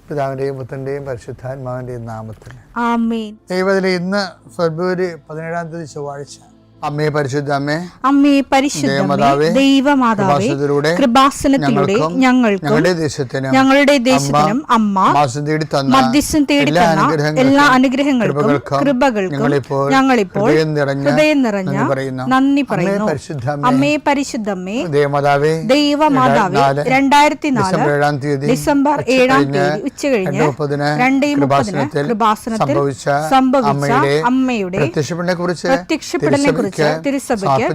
പിതാവിൻ്റെയും പുത്രൻ്റെയും പരിശുദ്ധാത്മാവിൻ്റെയും നാമത്തിൽ ആമേൻ. ദൈവത്തിലെ ഇന്ന് ഫെബ്രുവരി 17 ചൊവ്വാഴ്ച. അമ്മേ പരിശുദ്ധ അമ്മേ, അമ്മേ പരിശുദ്ധമേ, ദൈവമാതാവേ, കൃപാസനത്തിലൂടെ ഞങ്ങൾക്കും ഞങ്ങളുടെ ദേശത്തിനും അമ്മ മധ്യസ്ഥം തേടി തന്ന എല്ലാ അനുഗ്രഹങ്ങൾക്കും കൃപകൾക്കും ഞങ്ങളിപ്പോൾ ഹൃദയം നിറഞ്ഞ നന്ദി പറയുന്നു. അമ്മേ പരിശുദ്ധമേ, ദൈവമാതാവേ, 2004 ഡിസംബർ 7 ഉച്ചകഴിഞ്ഞ് 2:30 കൃപാസനത്തിൽ സംഭവിച്ച അമ്മയുടെ പ്രത്യക്ഷപ്പെടലിനെ കുറിച്ച് തിരുസഭയ്ക്ക്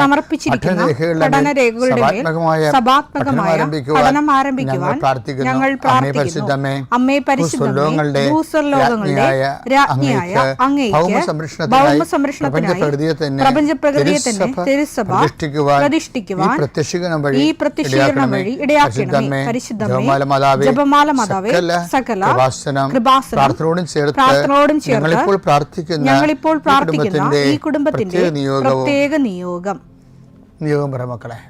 സമർപ്പിച്ചിരിക്കുന്ന പഠനരേഖകളുടെ മേൽ സഭാത്മകമായ പഠനം ആരംഭിക്കുവാൻ ഞങ്ങൾ പ്രാർത്ഥിക്കുന്നു. അമ്മേ പരിശുദ്ധമേ, ഭൂസ്വർലോകങ്ങളുടെ രാജ്ഞിയായ അങ്ങേയ്ക്ക് ഭൗമസംരക്ഷണത്തിനായി പ്രപഞ്ചപ്രകൃതിയെ തന്നെ തിരുസഭ പ്രതിഷ്ഠിക്കുവാൻ ഈ പ്രത്യക്ഷീകരണം വഴി ഇടയാക്കണമേ. പരിശുദ്ധമേ, ജപമാല മാതാവേ, സകല കൃപാസനം പ്രാർത്ഥനയോടും ചേർത്ത് ഞങ്ങളിപ്പോൾ പ്രാർത്ഥിക്കുന്ന ഈ കുടുംബത്തിന്റെ പ്രത്യേക നിയോഗം പറ മക്കളെ.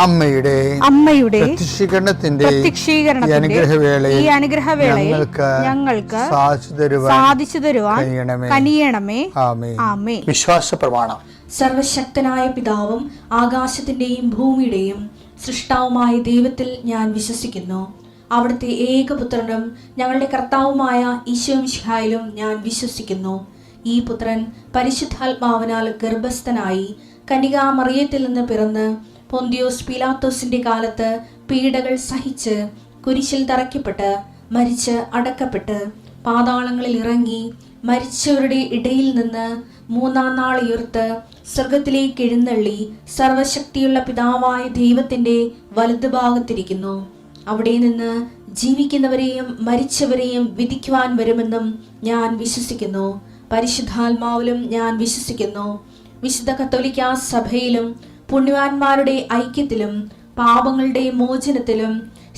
അമ്മയുടെ പ്രത്യക്ഷീകരണത്തിന്റെ ഈ അനുഗ്രഹവേളയിൽ ഞങ്ങൾക്ക് സാധിച്ചു തരുവാൻ കനിയണമേ. ആമേൻ. വിശ്വാസ പ്രമാണം. സർവശക്തനായ പിതാവും ആകാശത്തിന്റെയും ഭൂമിയുടെയും സൃഷ്ടാവുമായ ദൈവത്തിൽ ഞാൻ വിശ്വസിക്കുന്നു. അവിടുത്തെ ഏകപുത്രനും ഞങ്ങളുടെ കർത്താവുമായ ഈശോമിശിഹായിലും ഞാൻ വിശ്വസിക്കുന്നു. ഈ പുത്രൻ പരിശുദ്ധാത്മാവിനാൽ ഗർഭസ്ഥനായി കന്യകാമറിയത്തിൽ നിന്ന് പിറന്ന് പൊന്തിയോസ് പീലാത്തോസിന്റെ കാലത്ത് പീഡകൾ സഹിച്ച് കുരിശിൽ തറയ്ക്കപ്പെട്ട് മരിച്ച് അടക്കപ്പെട്ട് പാതാളങ്ങളിൽ ഇറങ്ങി മരിച്ചവരുടെ ഇടയിൽ നിന്ന് 3-ാം നാൾ ഉയർത്ത് സ്വർഗത്തിലേക്ക് എഴുന്നള്ളി സർവശക്തിയുള്ള പിതാവായ ദൈവത്തിന്റെ വലതുഭാഗത്തിരിക്കുന്നു. അവിടെ നിന്ന് ജീവിക്കുന്നവരെയും മരിച്ചവരെയും വിധിക്കുവാൻ വരുമെന്നും ഞാൻ വിശ്വസിക്കുന്നു. പരിശുദ്ധാത്മാവിലും ഞാൻ വിശ്വസിക്കുന്നു. വിശുദ്ധ കത്തോലിക്കാ സഭയിലും പുണ്യവാന്മാരുടെ ഐക്യത്തിലും പാപങ്ങളുടെ മോചനത്തിലും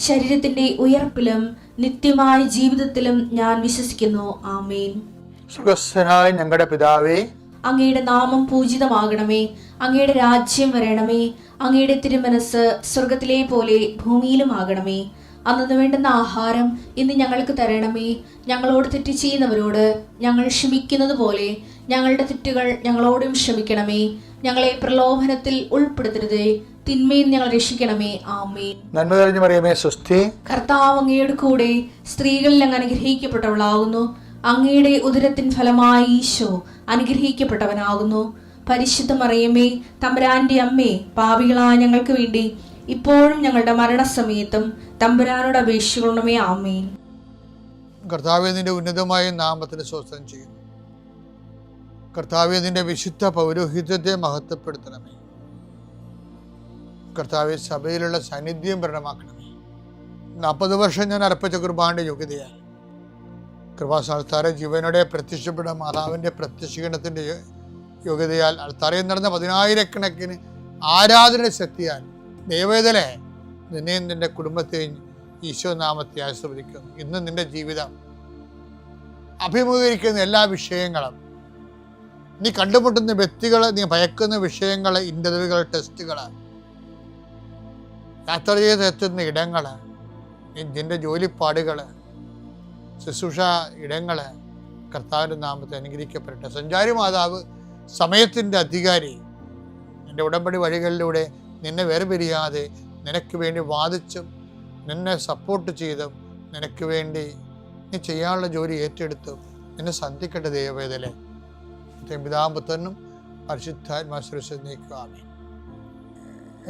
ശരീരത്തിന്റെ ഉയർപ്പിലും നിത്യമായ ജീവിതത്തിലും ഞാൻ വിശ്വസിക്കുന്നു. ആമേൻ. സ്വർഗ്ഗസ്ഥനായ ഞങ്ങളുടെ പിതാവേ, അങ്ങയുടെ നാമം പൂജിതമാകണമേ. അങ്ങയുടെ രാജ്യം വരണമേ. അങ്ങയുടെ തിരുമനസ് സ്വർഗത്തിലെ പോലെ ഭൂമിയിലും ആകണമേ. അന്നു വേണ്ടുന്ന ആഹാരം ഇന്ന് ഞങ്ങൾക്ക് തരണമേ. ഞങ്ങളോട് തെറ്റ് ചെയ്യുന്നവരോട് ഞങ്ങൾ ക്ഷമിക്കുന്നത് പോലെ ഞങ്ങളുടെ തെറ്റുകൾ ഞങ്ങളോടും ക്ഷമിക്കണമേ. ഞങ്ങളെ പ്രലോഭനത്തിൽ ഉൾപ്പെടുത്തരുതേ, തിന്മയിൽ ഞങ്ങൾ രക്ഷിക്കണമേ. ആമേൻ. നന്മ നിറഞ്ഞ മറിയമേ, സ്വസ്തി. കർത്താവ് അങ്ങയുടെ കൂടെ സ്ത്രീകളിൽ അങ്ങ് അനുഗ്രഹിക്കപ്പെട്ടവളാകുന്നു. അങ്ങയുടെ ഉദരത്തിൻ ഫലമായി ഈശോ അനുഗ്രഹിക്കപ്പെട്ടവനാകുന്നു. പരിശുദ്ധ മറിയമേ, തമ്പുരാന്റെ അമ്മേ, പാപികളായ ഞങ്ങൾക്ക് വേണ്ടി ഇപ്പോഴും ഞങ്ങളുടെ മരണസമയത്തും തമ്പുരാനോട് അപേക്ഷിക്കണമേ. ആമേൻ. കർത്താവേ, നിന്റെ ഉന്നതമായ നാമത്തിന് സ്തോത്രം ചെയ്യുന്നു. കർത്താവേ, നിന്റെ വിശുദ്ധ പൗരോഹിത്യത്തെ മഹത്വപ്പെടുത്തണമേ. കർത്താവേ, സഭയിലുള്ള സാന്നിധ്യം പ്രകടമാക്കണമേ. 40 വർഷം ഞാൻ അർപ്പിച്ച കുർബാനയുടെ യോഗ്യതയാൽ കൃപാസ്ഥാനത്താറെ ജീവനോടെ പ്രത്യക്ഷപ്പെട്ട മാതാവിൻ്റെ പ്രത്യക്ഷീകരണത്തിൻ്റെ യോഗ്യതയാൽ അൾത്താരയിൽ നടന്ന 10,000 ആരാധന ശക്തിയാൽ ദൈവവേദനെ നിന്നെയും നിന്റെ കുടുംബത്തെയും ഈശോ നാമത്തെ ആശീർവദിക്കുന്നു. ഇന്ന് നിന്റെ ജീവിതം അഭിമുഖീകരിക്കുന്ന എല്ലാ വിഷയങ്ങളും, നീ കണ്ടുമുട്ടുന്ന വ്യക്തികൾ, നീ ഭയക്കുന്ന വിഷയങ്ങൾ, ഇന്റർവ്യൂകൾ, ടെസ്റ്റുകൾ, യാത്ര ചെയ്തെത്തുന്ന ഇടങ്ങൾ, നിന്റെ ജോലിപ്പാടുകൾ, ശുശ്രൂഷ ഇടങ്ങൾ കർത്താവിൻ്റെ നാമത്തെ അനുഗ്രഹിക്കപ്പെടട്ടെ. സഞ്ചാരി മാതാവ്, സമയത്തിൻ്റെ അധികാരി, നിന്റെ ഉടമ്പടി വഴികളിലൂടെ നിന്നെ വേർപിരിയാതെ നിനക്ക് വേണ്ടി വാദിച്ചും നിന്നെ സപ്പോർട്ട് ചെയ്തും നിനക്ക് വേണ്ടി നീ ചെയ്യാനുള്ള ജോലി ഏറ്റെടുത്തും നിന്നെ സന്ധിക്കട്ടെ ദൈവവേദലെ. പിതാപുത്രനും പരിശുദ്ധാത്മാശ്രേഷ്ഠ നീക്കുവാമേ.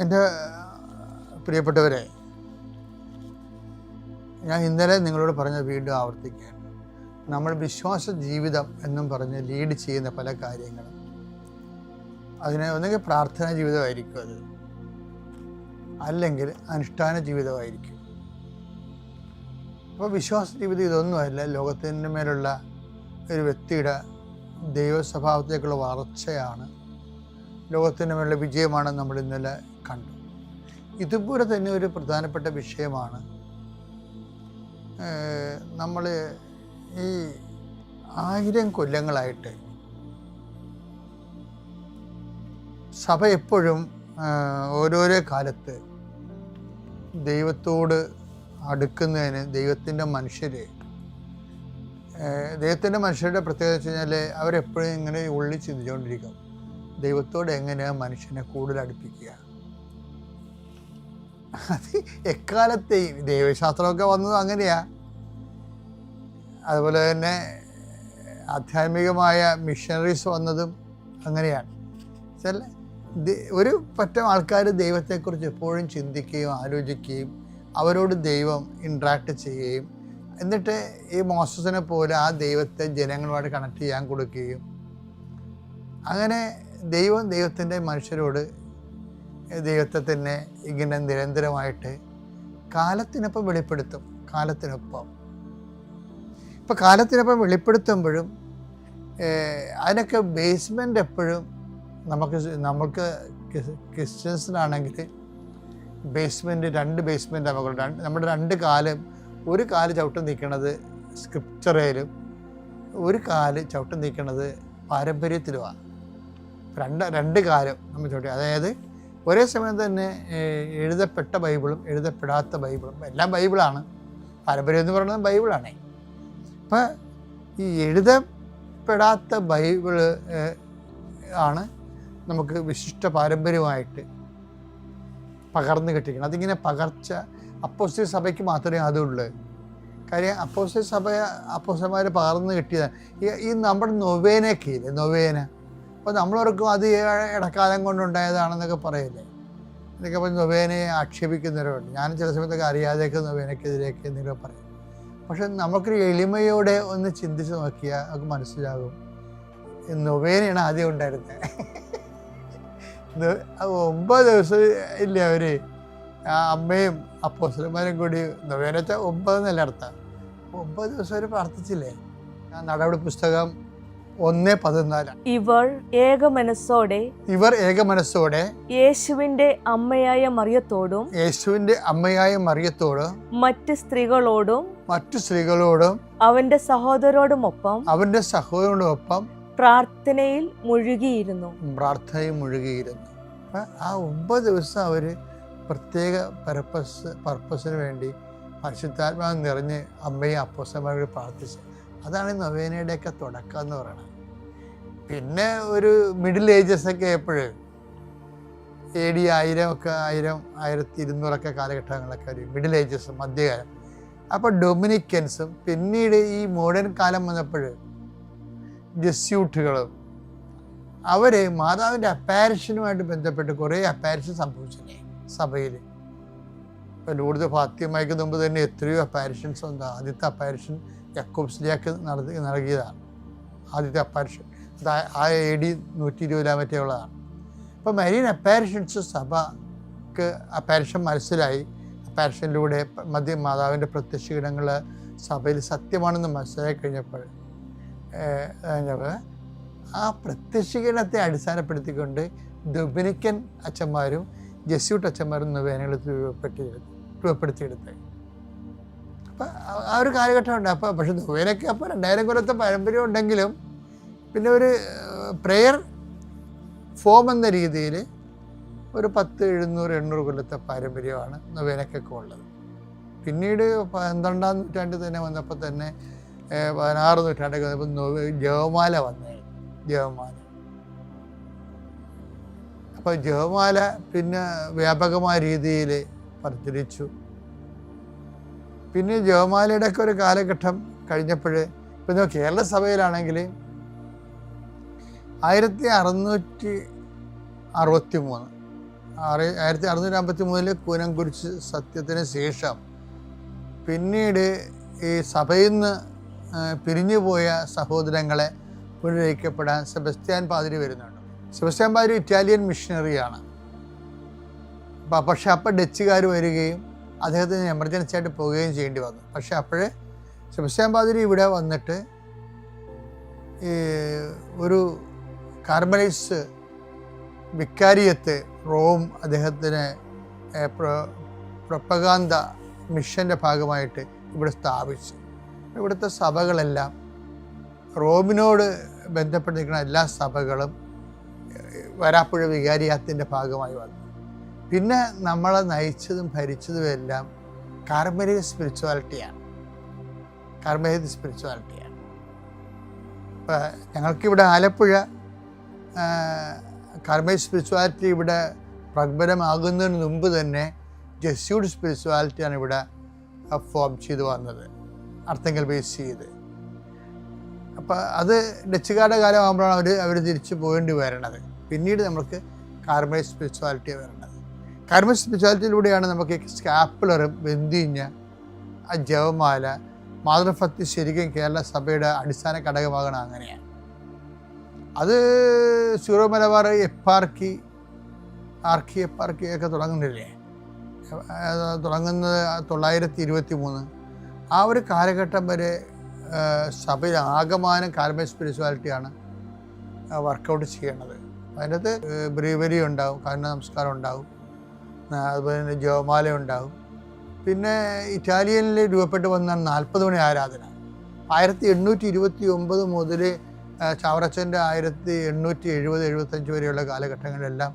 എൻ്റെ പ്രിയപ്പെട്ടവരെ, ഞാൻ ഇന്നലെ നിങ്ങളോട് പറഞ്ഞത് വീണ്ടും ആവർത്തിക്കുകയാണ്. നമ്മൾ വിശ്വാസ ജീവിതം എന്നും പറഞ്ഞ് ലീഡ് ചെയ്യുന്ന പല കാര്യങ്ങളും, അതിന് ഒന്നുകിൽ പ്രാർത്ഥനാ ജീവിതമായിരിക്കും, അത് അല്ലെങ്കിൽ അനുഷ്ഠാന ജീവിതമായിരിക്കും. അപ്പോൾ വിശ്വാസ ജീവിതം ഇതൊന്നുമല്ല, ലോകത്തിൻ്റെ മേലുള്ള ഒരു വ്യക്തിയുടെ ദൈവസ്വഭാവത്തേക്കുള്ള വളർച്ചയാണ്, ലോകത്തിൻ്റെ മേലുള്ള വിജയമാണ് നമ്മൾ ഇന്നലെ കണ്ടു. ഇതുപോലെ തന്നെ ഒരു പ്രധാനപ്പെട്ട വിഷയമാണ് നമ്മൾ ഈ 1000 കൊല്ലങ്ങളായിട്ട് സഭ എപ്പോഴും ഓരോരോ കാലത്ത് ദൈവത്തോട് അടുക്കുന്നതിന് ദൈവത്തിൻ്റെ മനുഷ്യരുടെ പ്രത്യേകത വെച്ച് കഴിഞ്ഞാൽ അവരെപ്പോഴും ഇങ്ങനെ ഉള്ളിൽ ചിന്തിച്ചുകൊണ്ടിരിക്കും, ദൈവത്തോട് എങ്ങനെയാണ് മനുഷ്യനെ കൂടുതൽ അടുപ്പിക്കുക. അത് എക്കാലത്തെയും ദൈവശാസ്ത്രമൊക്കെ വന്നത് അങ്ങനെയാണ്. അതുപോലെ തന്നെ ആധ്യാത്മികമായ മിഷണറീസ് വന്നതും അങ്ങനെയാണ്. ചില ഒരു പറ്റം ആൾക്കാർ ദൈവത്തെക്കുറിച്ച് എപ്പോഴും ചിന്തിക്കുകയും ആലോചിക്കുകയും അവരോട് ദൈവം ഇൻട്രാക്ട് ചെയ്യുകയും എന്നിട്ട് ഈ മോസസിനെ പോലെ ആ ദൈവത്തെ ജനങ്ങളുമായിട്ട് കണക്ട് ചെയ്യാൻ കൊടുക്കുകയും, അങ്ങനെ ദൈവത്തിൻ്റെ മനുഷ്യരോട് ദൈവത്തെ തന്നെ ഇങ്ങനെ നിരന്തരമായിട്ട് കാലത്തിനൊപ്പം വെളിപ്പെടുത്തും. ഇപ്പം കാലത്തിനൊപ്പം വെളിപ്പെടുത്തുമ്പോഴും അതിനൊക്കെ ബേസ്മെൻ്റ് എപ്പോഴും നമുക്ക് ക്രിസ്ത്യൻസിനാണെങ്കിൽ ബേസ്മെൻറ്റ് 2 ബേസ്മെൻറ്റ് നമുക്കുണ്ട്. നമ്മുടെ 2 കാലും, ഒരു കാല് ചവിട്ട് നിൽക്കുന്നത് സ്ക്രിപ്ചറിലും ഒരു കാല് ചവിട്ട് നിൽക്കുന്നത് പാരമ്പര്യത്തിലുമാണ്. 2 കാലം നമ്മൾ ചവിട്ടി, അതായത് ഒരേ സമയം തന്നെ എഴുതപ്പെട്ട ബൈബിളും എഴുതപ്പെടാത്ത ബൈബിളും, എല്ലാം ബൈബിളാണ്. പാരമ്പര്യം എന്ന് പറയുന്നത് ബൈബിളാണ്. അപ്പം ഈ എഴുതപ്പെടാത്ത ബൈബിള് ആണ് നമുക്ക് വിശിഷ്ട പാരമ്പര്യമായിട്ട് പകർന്നു കിട്ടിക്കണം. അതിങ്ങനെ പകർച്ച അപ്പോസ്തലിക സഭയ്ക്ക് മാത്രമേ അതുള്ളൂ. കാര്യം അപ്പോസ്തലന്മാർ പകർന്നു കിട്ടിയതാണ്. ഈ നമ്മുടെ നൊവേനയൊക്കെ ഇല്ലേ, നൊവേന, അപ്പോൾ നമ്മളവർക്കും അത് ഇടക്കാലം കൊണ്ടുണ്ടായതാണെന്നൊക്കെ പറയില്ലേ. എന്നൊക്കെ പറഞ്ഞ് നൊവേനയെ ആക്ഷേപിക്കുന്നവരുണ്ട്. ഞാൻ ചില സമയത്തൊക്കെ അറിയാതെയൊക്കെ നൊവേനയ്ക്കെതിരെയൊക്കെ എന്തെങ്കിലും പറയും. പക്ഷെ നമുക്കൊരു എളിമയോടെ ഒന്ന് ചിന്തിച്ച് നോക്കിയാൽ നമുക്ക് മനസ്സിലാകും, നൊവേനയാണ് ആദ്യം ഉണ്ടായിരുന്നത്. 9 ദിവസം ഇല്ലേ അവർ അമ്മയും അപ്പോസ്തലന്മാരും കൂടി, നൊവേന വെച്ചാൽ 9 എന്നല്ല അർത്ഥം, 9 ദിവസം അവർ പ്രാർത്ഥിച്ചില്ലേ. നടപടി പുസ്തകം 1:14. ഇവർ ഏകമനസ്സോടെ യേശുവിന്റെ അമ്മയായ മറിയത്തോടും മറ്റ് സ്ത്രീകളോടും അവന്റെ സഹോദരോടുമൊപ്പം പ്രാർത്ഥനയിൽ മുഴുകിയിരുന്നു. ആ 9 ദിവസം അവർ പ്രത്യേക പർപ്പസിന് വേണ്ടി പരിശുദ്ധാത്മാവ് നിറഞ്ഞ് അമ്മയും അപ്പോസ്തലന്മാരോട് പ്രാർത്ഥിച്ചു. അതാണ് നൊവേനയുടെയൊക്കെ തുടക്കം എന്ന് പറയുന്നത്. പിന്നെ ഒരു മിഡിൽ ഏജസൊക്കെ എപ്പോഴും AD 1200 കാലഘട്ടങ്ങളൊക്കെ ഒരു മിഡിൽ ഏജസ്, മധ്യകാലം. അപ്പോൾ ഡൊമിനിക്കൻസും പിന്നീട് ഈ മോഡേൺ കാലം വന്നപ്പോൾ ജസ്യൂട്ടുകളും അവർ മാതാവിൻ്റെ അപ്പാരിഷനുമായിട്ട് ബന്ധപ്പെട്ട് കുറേ അപ്പാരിഷൻ സംഭവിച്ചില്ലേ സഭയിൽ. ഇപ്പോൾ ലൂർദ് ഫാത്തിമയ്ക്ക് മുമ്പ് തന്നെ എത്രയോ അപ്പാരിഷൻസ് ഉണ്ട്. ആദ്യത്തെ അപ്പാരിഷൻ യാക്കോബ്സിലേക്ക് നൽകിയതാണ്. ആദ്യത്തെ അപ്പാരിഷൻ AD 120 മറ്റേ ഉള്ളതാണ്. അപ്പോൾ മരീൻ അപ്പാരിഷൻസ് സഭക്ക് അപ്പാരിഷൻ മനസ്സിലായി. അപ്പാരിഷനിലൂടെ മാതാവിൻ്റെ പ്രത്യക്ഷീകരണങ്ങൾ സഭയിൽ സത്യമാണെന്ന് മനസ്സിലാക്കി കഴിഞ്ഞപ്പോൾ ആ പ്രത്യക്ഷീകരണത്തെ അടിസ്ഥാനപ്പെടുത്തിക്കൊണ്ട് ഡൊമിനിക്കൻ അച്ഛന്മാരും ജസ്യൂട്ട് അച്ഛന്മാരും നൊവേനകൾ രൂപപ്പെടുത്തിയെടുത്തത്. അപ്പം ആ ഒരു കാലഘട്ടമുണ്ട്. അപ്പോൾ പക്ഷെ നൊവേനയ്ക്ക് അപ്പോൾ 2000 കൊല്ലത്തെ പാരമ്പര്യം ഉണ്ടെങ്കിലും പിന്നെ ഒരു പ്രെയർ ഫോം എന്ന രീതിയിൽ ഒരു 10, 700, 800 കൊല്ലത്തെ പാരമ്പര്യമാണ് നൊവേനയ്ക്കൊക്കെ ഉള്ളത്. പിന്നീട് 12-ാം നൂറ്റാണ്ടിൽ തന്നെ വന്നപ്പോൾ തന്നെ 16 നൂറ്റാണ്ടൊക്കെ വന്നപ്പോൾ ജപമാല വന്നേ. അപ്പോൾ ജപമാല പിന്നെ വ്യാപകമായ രീതിയിൽ പ്രചരിച്ചു. പിന്നെ ജപമാലയുടെ ഒക്കെ ഒരു കാലഘട്ടം കഴിഞ്ഞപ്പോൾ ഇപ്പം കേരള സഭയിലാണെങ്കിൽ 1653 കൂനംകുരിശ് സത്യത്തിന് ശേഷം പിന്നീട് ഈ സഭയിൽ നിന്ന് പിരിഞ്ഞു പോയ സഹോദരങ്ങളെ പുനരയിക്കപ്പെടാൻ സെബസ്ത്യാൻ പാതിരി വരുന്നുണ്ട്. സെബസ്ത്യാൻ പാതിരി ഇറ്റാലിയൻ മിഷണറിയാണ്. പക്ഷെ അപ്പോൾ ഡച്ചുകാർ വരികയും അദ്ദേഹത്തിന് എമർജൻസി ആയിട്ട് പോവുകയും ചെയ്യേണ്ടി വന്നു. പക്ഷെ അപ്പോഴേ സെബസ്ത്യാൻ പാതിരി ഇവിടെ വന്നിട്ട് ഈ ഒരു കാർമലൈറ്റ്സ് വിക്കാരിയത്ത് റോം അദ്ദേഹത്തിന് പ്രൊപ്പഗാന്ത മിഷൻ്റെ ഭാഗമായിട്ട് ഇവിടെ സ്ഥാപിച്ചു. ഇവിടുത്തെ സഭകളെല്ലാം റോമിനോട് ബന്ധപ്പെട്ടിരിക്കുന്ന എല്ലാ സഭകളും വരാപ്പുഴ വികാരിയാത്തിൻ്റെ ഭാഗമായി വന്നു. പിന്നെ നമ്മളെ നയിച്ചതും ഭരിച്ചതും എല്ലാം കാർമലൈറ്റ് സ്പിരിച്വാലിറ്റിയാണ്. ഇപ്പം ഞങ്ങൾക്കിവിടെ ആലപ്പുഴ കാർമലൈറ്റ് സ്പിരിച്വാലിറ്റി ഇവിടെ പ്രബലമാകുന്നതിന് മുമ്പ് തന്നെ ജെസ്യൂട്ട് സ്പിരിച്വാലിറ്റിയാണ് ഇവിടെ ഫോം ചെയ്ത് വന്നത്, അർത്തങ്കൽ ബേസ് ചെയ്ത്. അപ്പം അത് ഡച്ചുകാരുടെ കാലമാകുമ്പോഴാണ് അവർ തിരിച്ചു പോകേണ്ടി വരണത്. പിന്നീട് നമുക്ക് കാർമലൈറ്റ് സ്പിരിച്വാലിറ്റി വരണത്. കാർമലൈറ്റ് സ്പിരിച്വാലിറ്റിയിലൂടെയാണ് നമുക്ക് സ്കാപ്പുലറും ബന്ധിഞ്ഞ ആ ജപമാല മാതൃഭക്തി ശരിക്കും കേരള സഭയുടെ അടിസ്ഥാന ഘടകമാകണം. അങ്ങനെയാണ് അത് സീറോ മലബാർ ആർക്കി എപ്പാർക്കിയൊക്കെ തുടങ്ങുന്നില്ലേ, തുടങ്ങുന്നത് 923. ആ ഒരു കാലഘട്ടം വരെ സഭയിൽ ആകമാനം കാർമലൈറ്റ് സ്പിരിച്വാലിറ്റിയാണ് വർക്കൗട്ട് ചെയ്യണത്. അതിനകത്ത് ബ്രീവരി ഉണ്ടാവും, കാരുണ്യ നമസ്കാരം ഉണ്ടാവും, അതുപോലെ തന്നെ ജപമാല ഉണ്ടാവും. പിന്നെ ഇറ്റാലിയനിൽ രൂപപ്പെട്ട് വന്ന 40 മണി ആരാധന 1829 മുതൽ ചാവറച്ചൻ്റെ 1870-75 വരെയുള്ള കാലഘട്ടങ്ങളിലെല്ലാം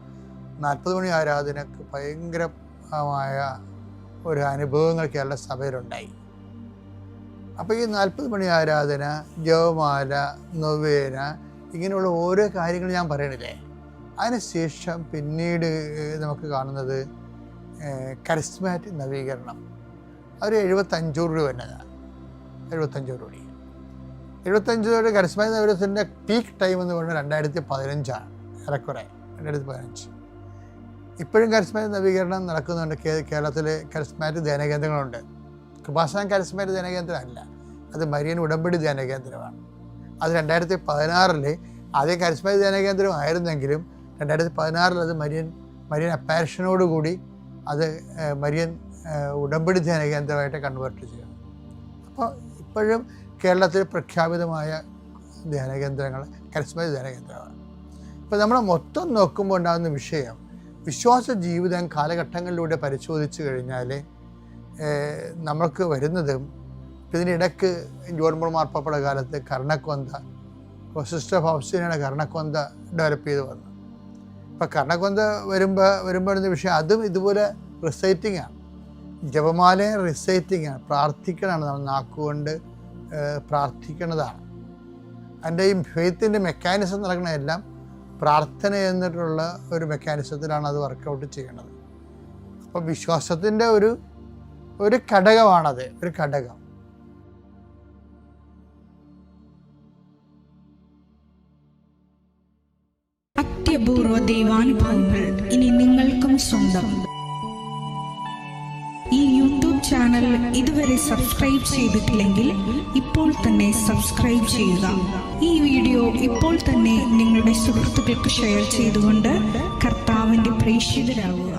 40 മണി ആരാധനക്ക് ഭയങ്കരമായ ഒരു അനുഭവങ്ങൾ കേരള സഭയിലുണ്ടായി. അപ്പോൾ ഈ 40 മണി ആരാധന, ജപമാല, നൊവേന, ഇങ്ങനെയുള്ള ഓരോ കാര്യങ്ങൾ ഞാൻ പറയണില്ലേ. അതിനുശേഷം പിന്നീട് നമുക്ക് കാണുന്നത് കരിസ്മാറ്റിക് നവീകരണം. ഒരു 75 രൂപ വന്നതാണ്. 75 രൂപ കരിസ്മാറ്റിക് നവീകരണത്തിൻ്റെ പീക്ക് ടൈം എന്ന് പറയുന്നത് 2015 ഏറെക്കുറെ 2015. ഇപ്പോഴും കരിസ്മാറ്റിക് നവീകരണം നടക്കുന്നുണ്ട്. കേരളത്തിൽ കരിസ്മാറ്റിക് ധ്യാനകേന്ദ്രങ്ങളുണ്ട്. കൃപാസനം കരിസ്മാറ്റിക് ധ്യാനകേന്ദ്രമല്ല, അത് മരിയൻ ഉടമ്പടി ധ്യാനകേന്ദ്രമാണ്. അത് 2016 ആദ്യം കരിസ്മാറ്റിക് ധ്യാനകേന്ദ്രം ആയിരുന്നെങ്കിലും 2016 അത് മരിയൻ അപ്പാരിഷനോടുകൂടി അത് മരിയൻ ഉടമ്പടി ധ്യാനകേന്ദ്രമായിട്ട് കൺവേർട്ട് ചെയ്യണം. അപ്പോൾ ഇപ്പോഴും കേരളത്തിൽ പ്രഖ്യാപിതമായ ധ്യാനകേന്ദ്രങ്ങൾ കരിസ്മാറ്റിക് ധ്യാനകേന്ദ്രമാണ്. ഇപ്പോൾ നമ്മൾ മൊത്തം നോക്കുമ്പോൾ ഉണ്ടാകുന്ന വിഷയം, വിശ്വാസ ജീവിതം കാലഘട്ടങ്ങളിലൂടെ പരിശോധിച്ച് കഴിഞ്ഞാൽ നമ്മൾക്ക് വരുന്നതും ഇതിനിടയ്ക്ക് ജോൺ പോൾ മാർപ്പാപ്പയുടെ കാലത്ത് കർണക്കൊന്ത, സിസ്റ്റർ ഫൗസ്റ്റീനയുടെ കർണക്കൊന്ത ഡെവലപ്പ് ചെയ്ത് വന്നു. അപ്പോൾ കർണക്കൊന്ത വരുമ്പോഴുന്ന വിഷയം അതും ഇതുപോലെ റിസൈറ്റിംഗ് ആണ്. ജപമാലയും റിസൈറ്റിംഗ് ആണ്, പ്രാർത്ഥിക്കണമാണ്. നമ്മൾ നാക്കുകൊണ്ട് പ്രാർത്ഥിക്കുന്നതാണ്. അതിൻ്റെ ഈ ഫെയ്ത്തിൻ്റെ മെക്കാനിസം നടക്കണതെല്ലാം പ്രാർത്ഥന എന്നിട്ടുള്ള ഒരു മെക്കാനിസത്തിലാണ് അത് വർക്കൗട്ട് ചെയ്യണത്. അപ്പോൾ വിശ്വാസത്തിൻ്റെ ഒരു ഘടകമാണത്, ഒരു ഘടകം. അത്യപൂർവ ദൈവാനുഭവങ്ങൾ ഇനി നിങ്ങൾക്കും സ്വന്തം. ഈ യൂട്യൂബ് ചാനൽ ഇതുവരെ സബ്സ്ക്രൈബ് ചെയ്തിട്ടില്ലെങ്കിൽ ഇപ്പോൾ തന്നെ സബ്സ്ക്രൈബ് ചെയ്യുക. ഈ വീഡിയോ ഇപ്പോൾ തന്നെ നിങ്ങളുടെ സുഹൃത്തുക്കൾക്ക് ഷെയർ ചെയ്തുകൊണ്ട് കർത്താവിൻ്റെ പ്രേക്ഷിതരാകുക.